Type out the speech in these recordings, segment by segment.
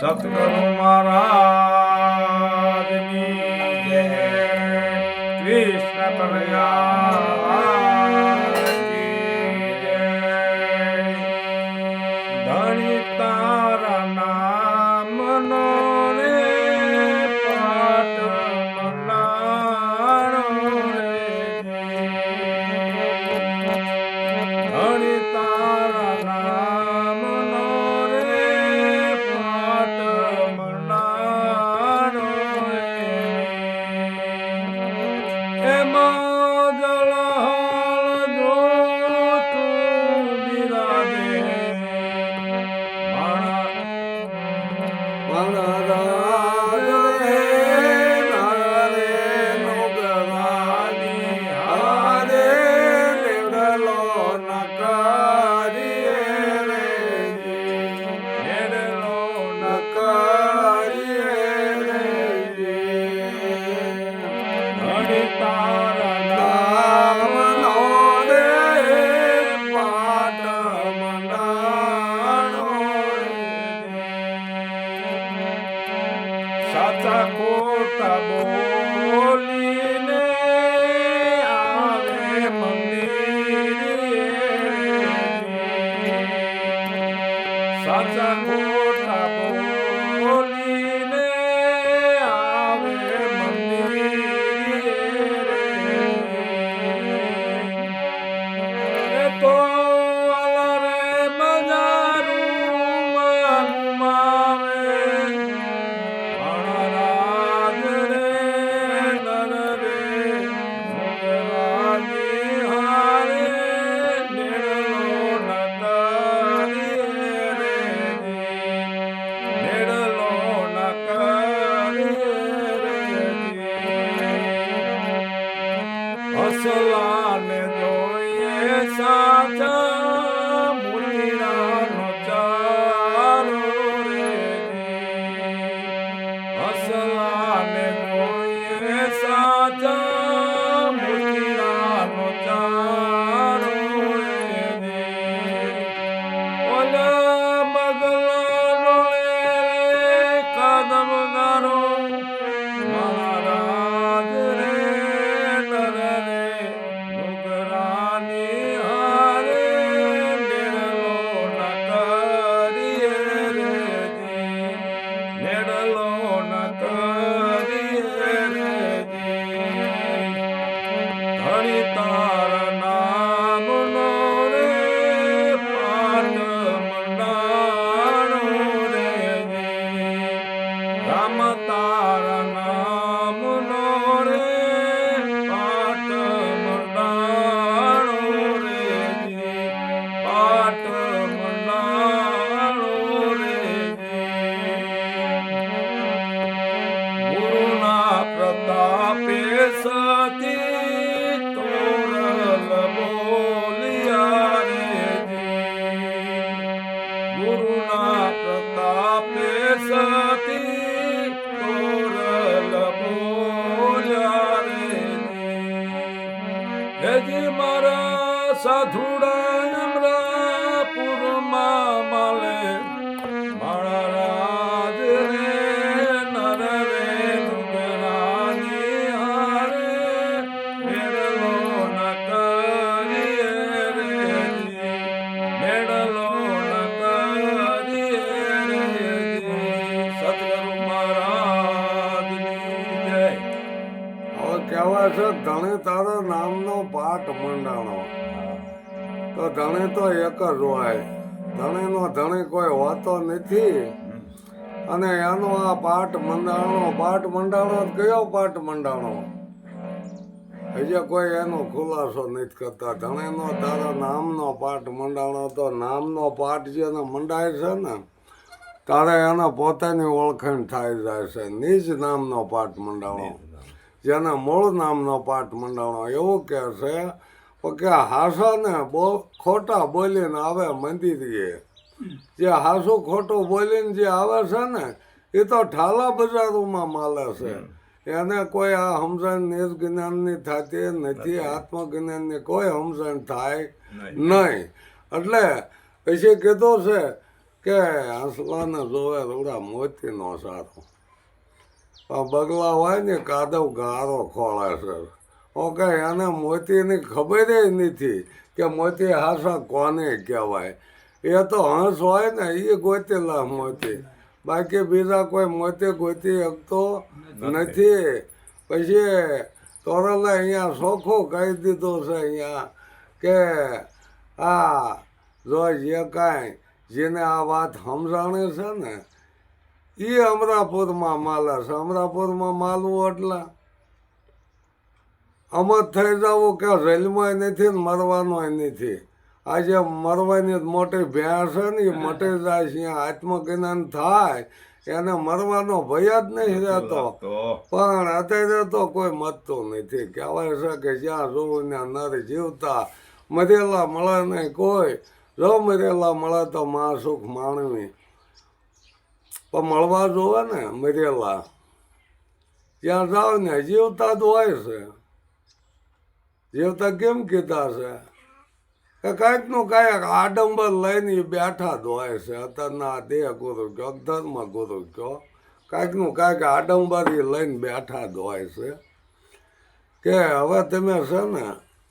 સતગુરુ મહારાજની જય. કૃષ્ણ કનૈયાની જય. ધણી તારા નામનો રે પાટ મંડાણો રે. ધણી તારા નામનો રે પાટ મંડાણો રે. એમાં જળહળ જોતું બિરાજે સાચા ખોટા બોલીને આવે મંદિરે. સાચા ખોટા બોલીને આવે મંદિરે. તો અલરે બજારું ગુમાવે. હસલાને જોઈએ સાચા મૂલ્યાનો ચારો રે. હસલાને જોઈએ સાચા મૂલ્યાનો ચારો રે. ઓલા બગલાનો કદમ ગારો મહારાજ રે. તારા નામનો રે પાટ મંડાણો રે. રામ તારા નામનો રે પાટ મંડાણો રે. પાટ મંડાણો રે. ગુરુના પ્રતાપે સતી ગુરુના પ્રતાપે સતી તોરલ બોલ્યા રે. હેજી મારા સાધુડા અમરાપુરમાં માલે મારા રાજ રે. નર રે નુગરાની હારે મેળલો ન કરીએ રે. મેળલો કહેવાય છે ધણે તારા નામનો પાઠ મંડાણો. તો ધણે તો એક જ હોય. ધણેનો ધણે કોઈ હોતો નથી. અને એનો આ પાઠ મંડાણો કયો પાઠ મંડાણો હજી કોઈ એનો ખુલાસો નથી કરતા. ધણેનો તારા નામનો પાઠ મંડાણો. તો નામનો પાઠ જેને મંડાય છે ને તારે એને પોતાની ઓળખાણ થાય જાય છે. નિજ નામનો પાઠ મંડાણો. જેને મૂળ નામનો પાઠ મંડાણો એવું કહે છે કે હાસાને ખોટા બોલીને આવે મંદિરે. જે હાસું ખોટું બોલીને જે આવે છે ને એ તો ઠાલા બજારોમાં માલે છે. એને કોઈ આ સમજણ નિર્જ્ઞાનની થતી નથી. આત્મજ્ઞાનની કોઈ સમજણ થાય નહીં. એટલે પછી કીધું છે કે હંસલાને જોવે રૂડા મોતીનો સારો, પણ બગલા હોય ને કાદવ ગારો ખોળે છે. ઓકે, એને મોતીની ખબર નથી કે મોતી હાસા કોને કહેવાય. એ તો હંસ હોય ને એ ગોતેલા મોતી, બાકી બીજા કોઈ મોતી ગોતી શકતો નથી. પછી તોરલે અહીંયા ચોખ્ખું કહી દીધું છે અહીંયા કે આ જો જે કાંઈ જેને આ વાત સમજાણે છે ને એ અમરાપુરમાં માલે છે. અમરાપુરમાં માલવું એટલે આમ જ થઈ જવું કે રેલમાં નથી ને મરવાનો નથી. આજે મરવાની મોટી ભેંસ છે ને એ મટી જાય છે, આત્મજ્ઞાન થાય એને મરવાનો ભય જ નહીં રહેતો. પણ અત્યારે તો કોઈ મરતું નથી. કહેવાય છે કે જ્યાં જોવું ને નર જીવતા, મરેલા મળે નહીં કોઈ. જો મરેલા મળે તો માં સુખ માણવી, પણ મળવા જોવે ને મરેલા. ત્યાં જાવ ને જીવતા જ હોય છે. જીવતા કેમ કીધા છે કે કાંઈક નું કાંઈક આડંબર લઈને બેઠા જ હોય છે. અત્યારના દેહ ગુરુ કયો, ધર્મ ગુરુ કયો, કાંઈક નું કાંઈક આડંબર લઈને બેઠા જ હોય છે. કે હવે તમે છે ને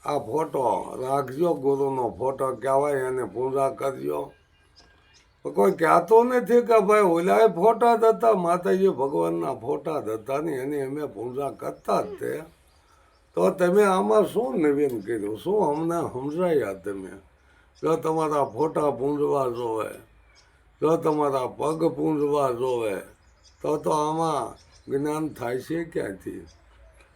આ ફોટો રાખજો, ગુરુનો ફોટો કહેવાય, એને પૂજા કરજો. કોઈ કહેતું નથી કે ભાઈ ઓલા ફોટા જ હતા, માતાજી ભગવાનના ફોટા જ હતા ને એની અમે પૂજા કરતા જ તે. તો તમે આમાં શું નવીન કર્યું? શું અમને સમજાયા તમે? જો તમારા ફોટા પૂંજવા જોવે, જો તમારા પગ પૂંજવા જોવે, તો આમાં જ્ઞાન થાય છે ક્યાંથી?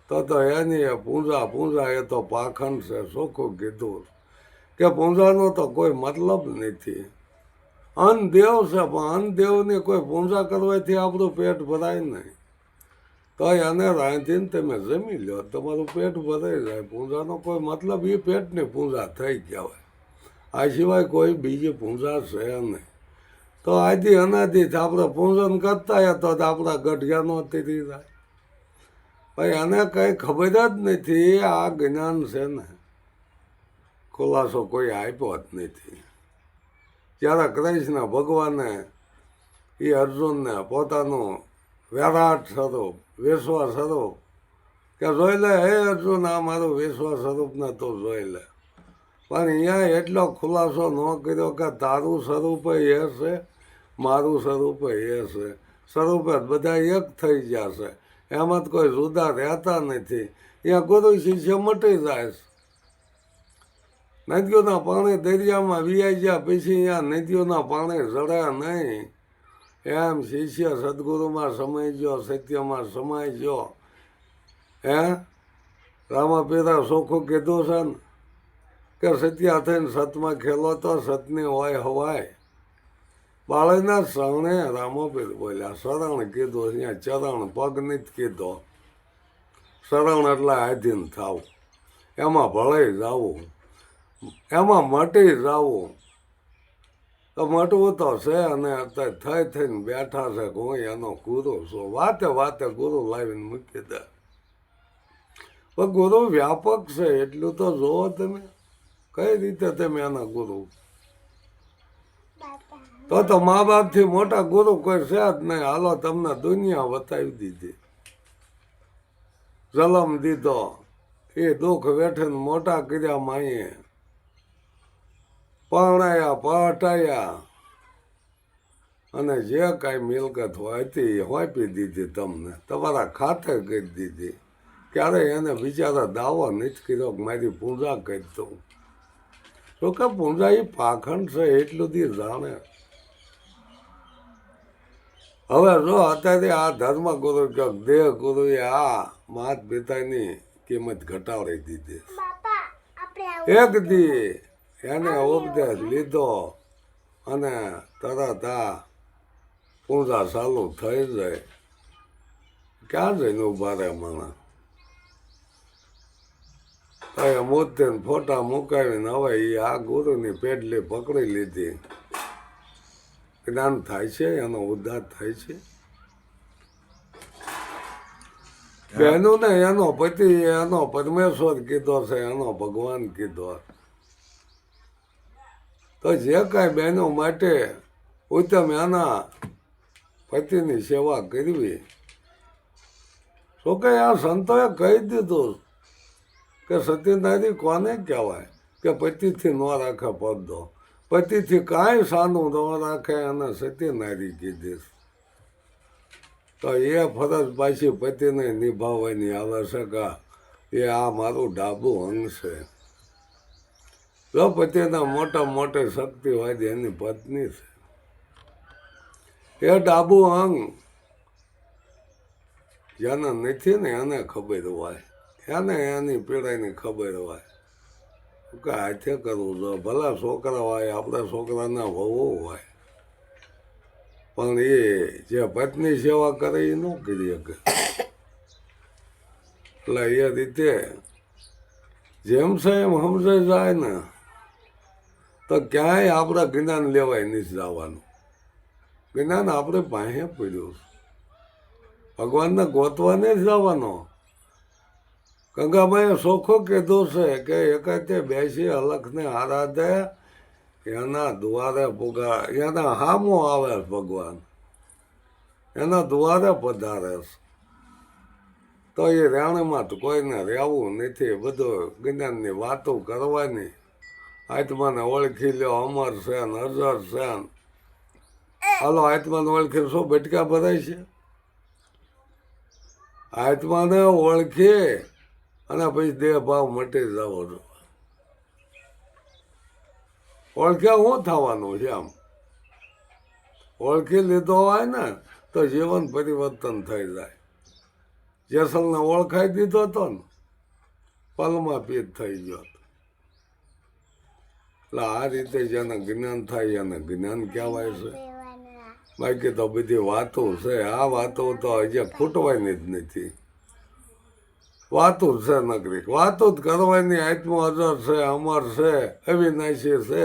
તો એની પૂંજા એ તો પાખંડ છે. ચોખ્ખું કીધું કે પૂંજાનો તો કોઈ મતલબ નથી. અનદેવ છે, પણ અનદેવની કોઈ પૂંજા કરવાથી આપણું પેટ ભરાય નહીં. તો એને રાંધીને તમે જમી લો, તમારું પેટ ભરાઈ જાય. પૂંજાનો કોઈ મતલબ એ પેટની પૂંજા થઈ કહેવાય. આ સિવાય કોઈ બીજી પૂંજા છે નહીં. તો આદિ અનાદિથી આપણે પૂજન કરતા તો આપણા ગઢિયાનો તીરી જાય. ભાઈ એને કંઈ ખબર જ નથી. આ જ્ઞાન છે ને ખુલાસો કોઈ આપ્યો જ નથી. ત્યારે કૃષ્ણ ભગવાને એ અર્જુનને પોતાનું વિરાટ સ્વરૂપ, વિશ્વ સ્વરૂપ કે જોઈ લે હે અર્જુન, આ મારું વિશ્વ સ્વરૂપને તું જોઈ લે. પણ અહીંયા એટલો ખુલાસો ન કર્યો કે તારું સ્વરૂપ એ છે, મારું સ્વરૂપ એ છે. સ્વરૂપે બધા એક થઈ ગયા છે, એમાં જ કોઈ જુદા રહેતા નથી. અહીંયા ગુરુ શિષ્ય મટી જાય છે. નદીઓના પાણી દરિયામાં વિયાઈ ગયા પછી અહીંયા નદીઓના પાણી જડ્યા નહીં. એમ શિષ્ય સદગુરુમાં સમાઈ ગયો, સત્યમાં સમાઈ ગયો. હે રામાપીરા ચોખ્ખું કીધું છે ને કે સત્યા થઈને સતમાં ખેલો તો સતની હોય હવાય. બાળકના શરણે રામાપીર બોલ્યા. શરણ કીધું, અહીંયા ચરણ પગ નથી કીધો. શરણ એટલે આધીન થાવ, એમાં ભળાઈ જવું, એમાં મટી જવું. તો મટવું તો છે. અને અત્યારે થઈને બેઠા છે કે હું એનો ગુરુ છું. વાતે વાતે ગુરુ લાવીને મૂકી દે. પણ ગુરુ વ્યાપક છે એટલું તો જોવો તમે. કઈ રીતે તમે એના ગુરુ? તો મા બાપથી મોટા ગુરુ કોઈ છે જ નહીં. હાલો તમને દુનિયા બતાવી દીધી, જલમ દીધો, એ દુઃખ વેઠીને મોટા કર્યા માઈએ, પરણાયા, પટાયા, અને જે કાંઈ મિલકત હોય હતી એ હોપી દીધી તમને, તમારા ખાતે કરી દીધી. ક્યારેય એને બિચારા દાવો નથી કર્યો કે મારી પૂજા કરી દઉં. તો કે પૂજા એ પાખંડ છે એટલું દી જાણે. હવે જો અત્યારે આ ધર્મ ગુરુ કે દેહ ગુરુએ આ માત પિતાની કિંમત ઘટાડી દીધી. એક દી એને ઉપદેશ લીધો અને તરત આ પૂજા ચાલુ થઈ જાય. ક્યાં જઈને ઉભા રહે માણસ? મૂર્તિને ફોટા મુકાવીને હવે એ આ ગુરુની પેડલી પકડી લીધી. જ્ઞાન થાય છે, એનો ઉદ્ધાર થાય છે. બહેનો ને એનો પતિ, એનો પરમેશ્વર કીધો છે, એનો ભગવાન કીધો. તો જે કાંઈ બહેનો માટે ઉત્તમ એના પતિની સેવા કરવી. શું કે આ સંતોએ કહી દીધું કે સતીનારી કોને કહેવાય કે પતિથી ન રાખે પડદો, પતિથી કાંઈ સાનું ન રાખે અને સતીનારી કીધીશ. તો એ ફરજ પાછી પતિને નિભાવવાની આવે છે કે એ આ મારું ડાબું અંગ છે. જો પતિના મોટા મોટી શક્તિવાદી એની પત્ની છે, એ ડાબું અંગ જેને નથી ને એને ખબર હોય, એને એની પીડાની ખબર હોય કે હાથે કરવું જોઈએ. ભલા છોકરા હોય, આપણા છોકરાના વહુ હોય, પણ એ જે પત્ની સેવા કરે એ ન કરી શકે. એટલે એ રીતે જેમ છે એમ સમજાઈ જાય ને તો ક્યાંય આપણે જ્ઞાન લેવાય નથી જવાનું. જ્ઞાન આપણે પાસે પડ્યું છે, ભગવાનને ગોતવાને જ જવાનો. ગંગામાએ ચોખ્ખો કીધું છે કે એકાતે બેસી અલખને આરાધે એના દ્વારે પુગા, એના હામો આવે ભગવાન, એના દ્વારે પધારે છે. તો એ રાણીમાં તો કોઈને રહેવું નથી, બધું જ્ઞાનની વાતો કરવાની. આત્માને ઓળખી લ્યો, અમર છે ને અજર છે ને. હાલો આત્માને ઓળખી શું બટકા ભરાય છે? આત્માને ઓળખી અને પછી દેહ ભાવ મટી જવો છો. ઓળખ્યા શું થવાનું છે? આમ ઓળખી લીધો હોય ને તો જીવન પરિવર્તન થઈ જાય. જેસલને ઓળખાઈ દીધો હતો ને પલમાં પીત થઈ ગયો. એટલે આ રીતે જેને જ્ઞાન થાય એને જ્ઞાન કહેવાય છે. બાકી તો બધી વાતો છે, આ વાતો તો હજી ખૂટવાની જ નથી. વાતો જ છે નગરી, વાતો જ કરવાની. આત્મા અજર છે, અમર છે, અવિનાશી છે,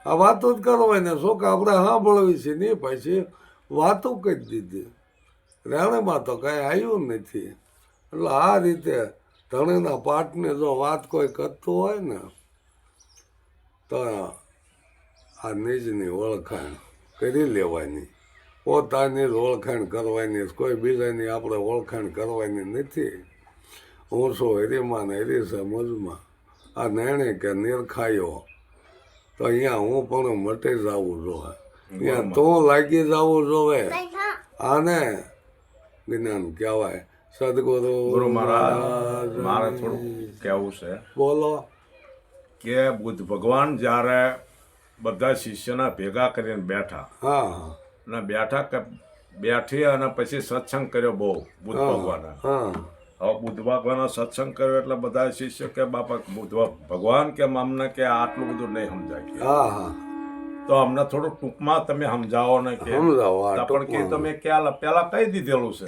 આ વાતો જ કરવાની. શું કે આપણે સાંભળવી છે નહીં, પછી વાતો કરી દીધી. રહેણીમાં તો કાંઈ આવ્યું નથી. એટલે આ રીતે ધણીના પાઠની જો વાત કોઈ કરતું હોય ને તો આ નિજની ઓળખાણ કરી લેવાની, પોતાની જ ઓળખાણ કરવાની, કોઈ બીજાની આપણે ઓળખાણ કરવાની નથી. હું છું હરીમાં ને હરી છે મજમાં, આ નિર્ણય કે નિરખાયો તો અહીંયા હું પણ મટી જવું જોવે, અહીંયા તું લાગી જવું જોવે. આને જ્ઞાન કહેવાય. સદગુરુ મહારાજ મારે થોડું કહેવું છે. બોલો. કે બુદ્ધ ભગવાન જ્યારે બધા શિષ્યના ભેગા કરીને બેઠા, હા, અને બેઠી અને પછી સત્સંગ કર્યો બહુ બુદ્ધ ભગવાને. હવે બુદ્ધ ભગવાનનો સત્સંગ કર્યો એટલે બધા શિષ્ય કે બાપા બુદ્ધ ભગવાન કે અમને કે આટલું બધું નહીં સમજાય, તો અમને થોડું ટૂંકમાં તમે સમજાવો ને કે પણ કે તમે ક્યાં પેલા કહી દીધેલું છે,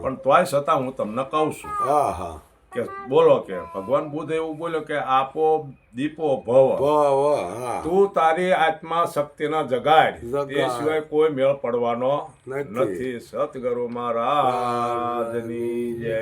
પણ તોય છતાં હું તમને કહું છું કે બોલો. કે ભગવાન બુદ્ધ એવું બોલ્યો કે આપો દીપો ભવ, તું તારી આત્મા શક્તિના જગાડ, એ સિવાય કોઈ મેળ પડવાનો નથી. સતગુરુ મહારાજની જય.